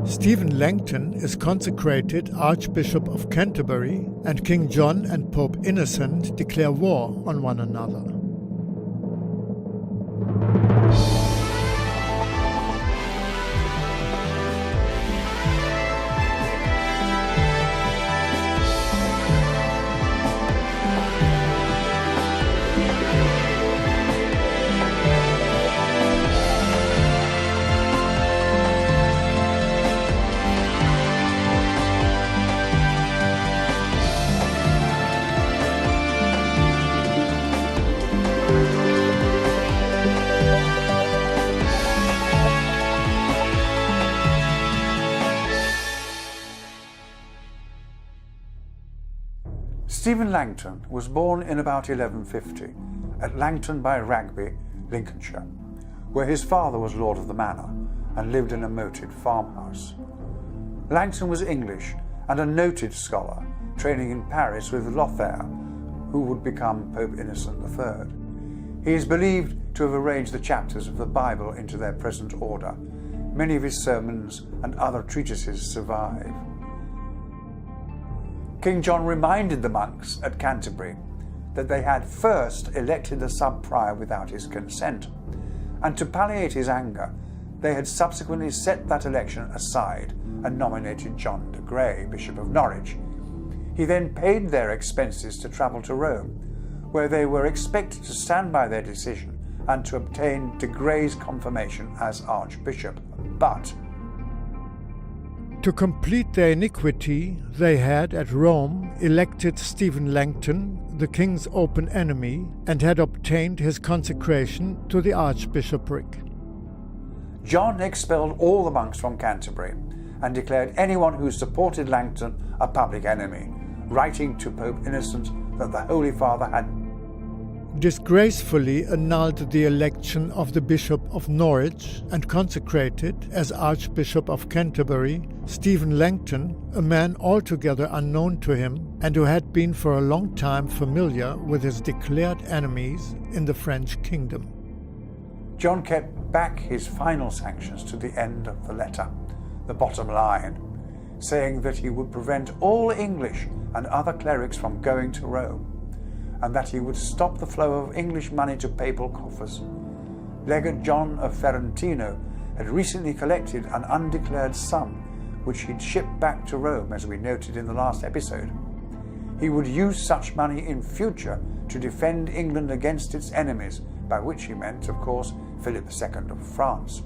Stephen Langton is consecrated Archbishop of Canterbury, and King John and Pope Innocent declare war on one another. Stephen Langton was born in about 1150 at Langton by Rugby, Lincolnshire, where his father was lord of the manor and lived in a moated farmhouse. Langton was English and a noted scholar, training in Paris with Lothair, who would become Pope Innocent III. He is believed to have arranged the chapters of the Bible into their present order. Many of his sermons and other treatises survive. King John reminded the monks at Canterbury that they had first elected a sub-prior without his consent, and to palliate his anger, they had subsequently set that election aside and nominated John de Grey, Bishop of Norwich. He then paid their expenses to travel to Rome, where they were expected to stand by their decision and to obtain de Grey's confirmation as Archbishop. But to complete their iniquity, they had at Rome elected Stephen Langton, the king's open enemy, and had obtained his consecration to the archbishopric. John expelled all the monks from Canterbury and declared anyone who supported Langton a public enemy, writing to Pope Innocent that the Holy Father had disgracefully annulled the election of the Bishop of Norwich and consecrated as Archbishop of Canterbury Stephen Langton, a man altogether unknown to him and who had been for a long time familiar with his declared enemies in the French kingdom. John kept back his final sanctions to the end of the letter, the bottom line, saying that he would prevent all English and other clerics from going to Rome, and that he would stop the flow of English money to papal coffers. Legate John of Ferentino had recently collected an undeclared sum which he'd shipped back to Rome, as we noted in the last episode. He would use such money in future to defend England against its enemies, by which he meant, of course, Philip II of France.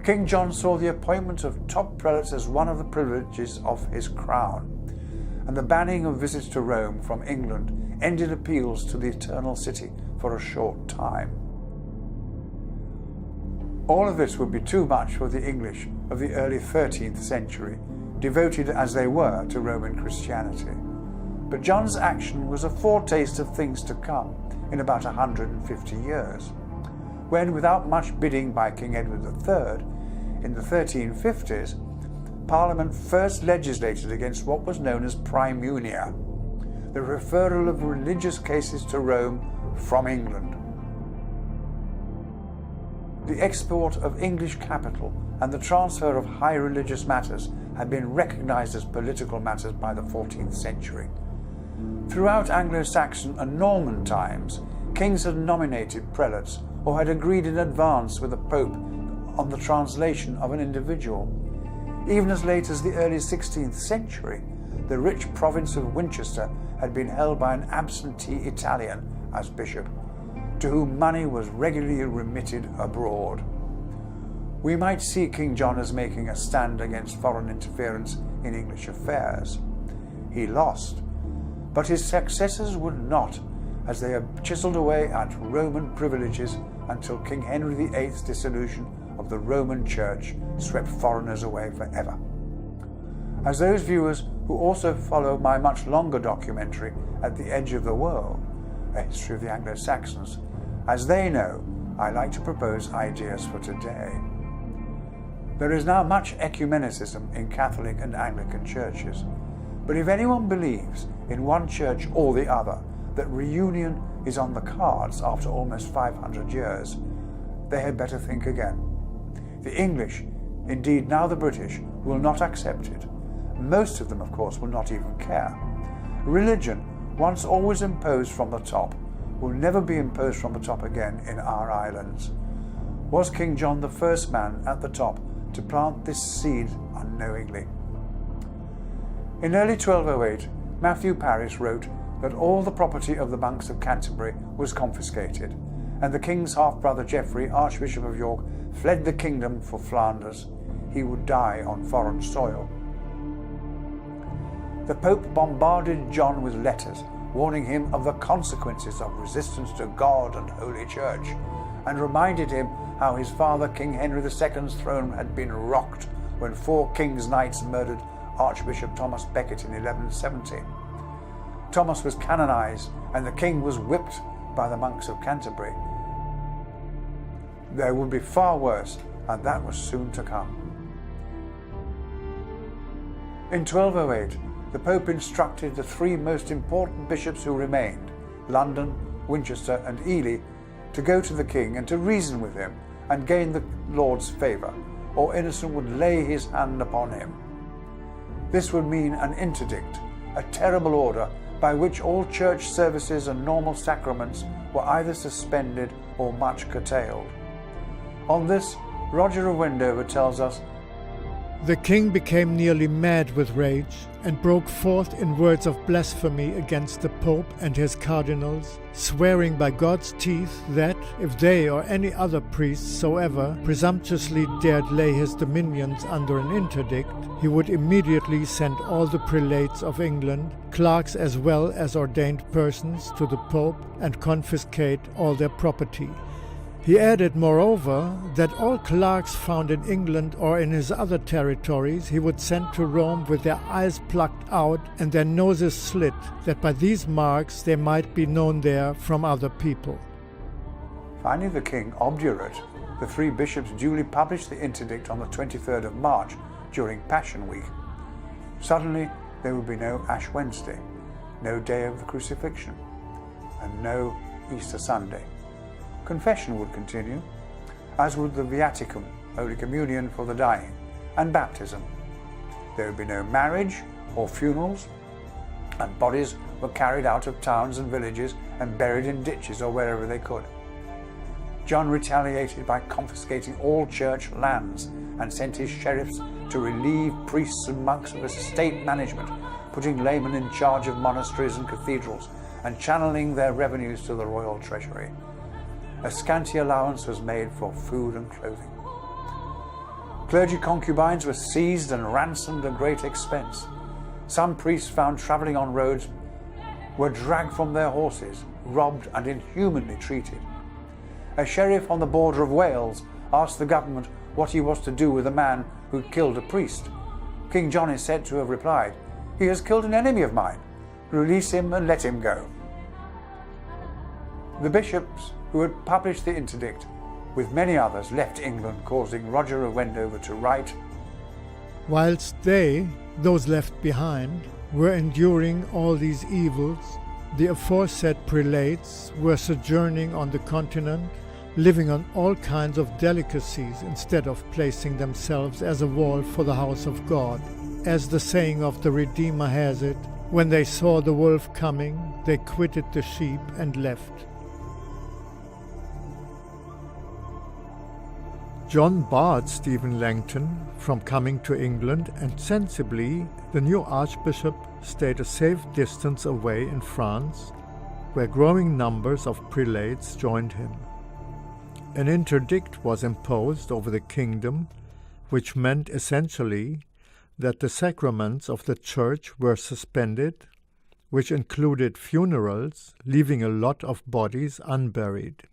King John saw the appointment of top prelates as one of the privileges of his crown, and the banning of visits to Rome from England ended appeals to the Eternal City for a short time. All of this would be too much for the English of the early 13th century, devoted as they were to Roman Christianity. But John's action was a foretaste of things to come in about 150 years, when, without much bidding by King Edward III, in the 1350s, Parliament first legislated against what was known as Primunia, the referral of religious cases to Rome from England. The export of English capital and the transfer of high religious matters had been recognised as political matters by the 14th century. Throughout Anglo-Saxon and Norman times, kings had nominated prelates or had agreed in advance with the Pope on the translation of an individual. Even as late as the early 16th century, the rich province of Winchester had been held by an absentee Italian as bishop, to whom money was regularly remitted abroad. We might see King John as making a stand against foreign interference in English affairs. He lost, but his successors would not, as they have chiselled away at Roman privileges until King Henry VIII's dissolution of the Roman Church swept foreigners away forever. As those viewers who also follow my much longer documentary, At the Edge of the World, A History of the Anglo-Saxons, as they know, I like to propose ideas for today. There is now much ecumenicism in Catholic and Anglican churches, but if anyone believes in one church or the other that reunion is on the cards after almost 500 years, they had better think again. The English Indeed, now the British will not accept it. Most of them, of course, will not even care. Religion, once always imposed from the top, will never be imposed from the top again in our islands. Was King John the first man at the top to plant this seed unknowingly? In early 1208, Matthew Paris wrote that all the property of the monks of Canterbury was confiscated, and the king's half-brother Geoffrey, Archbishop of York, fled the kingdom for Flanders. He would die on foreign soil. The Pope bombarded John with letters, warning him of the consequences of resistance to God and Holy Church, and reminded him how his father, King Henry II's throne had been rocked when 4 king's knights murdered Archbishop Thomas Becket in 1170. Thomas was canonized, and the king was whipped by the monks of Canterbury. There would be far worse, and that was soon to come. In 1208, the Pope instructed the 3 most important bishops who remained, London, Winchester and Ely, to go to the king and to reason with him and gain the Lord's favour, or Innocent would lay his hand upon him. This would mean an interdict, a terrible order by which all church services and normal sacraments were either suspended or much curtailed. On this, Roger of Wendover tells us, "The king became nearly mad with rage, and broke forth in words of blasphemy against the Pope and his cardinals, swearing by God's teeth that, if they or any other priest soever presumptuously dared lay his dominions under an interdict, he would immediately send all the prelates of England, clerks as well as ordained persons, to the Pope, and confiscate all their property." He added, moreover, that all clerks found in England or in his other territories he would send to Rome with their eyes plucked out and their noses slit, that by these marks they might be known there from other people. Finding the king obdurate, the 3 bishops duly published the interdict on the 23rd of March during Passion Week. Suddenly there would be no Ash Wednesday, no day of the crucifixion, and no Easter Sunday. Confession would continue, as would the Viaticum, Holy Communion for the dying, and baptism. There would be no marriage or funerals, and bodies were carried out of towns and villages and buried in ditches or wherever they could. John retaliated by confiscating all church lands and sent his sheriffs to relieve priests and monks of estate management, putting laymen in charge of monasteries and cathedrals and channeling their revenues to the royal treasury. A scanty allowance was made for food and clothing. Clergy concubines were seized and ransomed at great expense. Some priests found travelling on roads were dragged from their horses, robbed and inhumanly treated. A sheriff on the border of Wales asked the government what he was to do with a man who killed a priest. King John is said to have replied, "He has killed an enemy of mine. Release him and let him go." The bishops who had published the interdict, with many others, left England, causing Roger of Wendover to write, "Whilst they, those left behind, were enduring all these evils, the aforesaid prelates were sojourning on the continent, living on all kinds of delicacies instead of placing themselves as a wall for the house of God. As the saying of the Redeemer has it, when they saw the wolf coming, they quitted the sheep and left." John barred Stephen Langton from coming to England, and sensibly the new archbishop stayed a safe distance away in France, where growing numbers of prelates joined him. An interdict was imposed over the kingdom, which meant essentially that the sacraments of the church were suspended, which included funerals, leaving a lot of bodies unburied.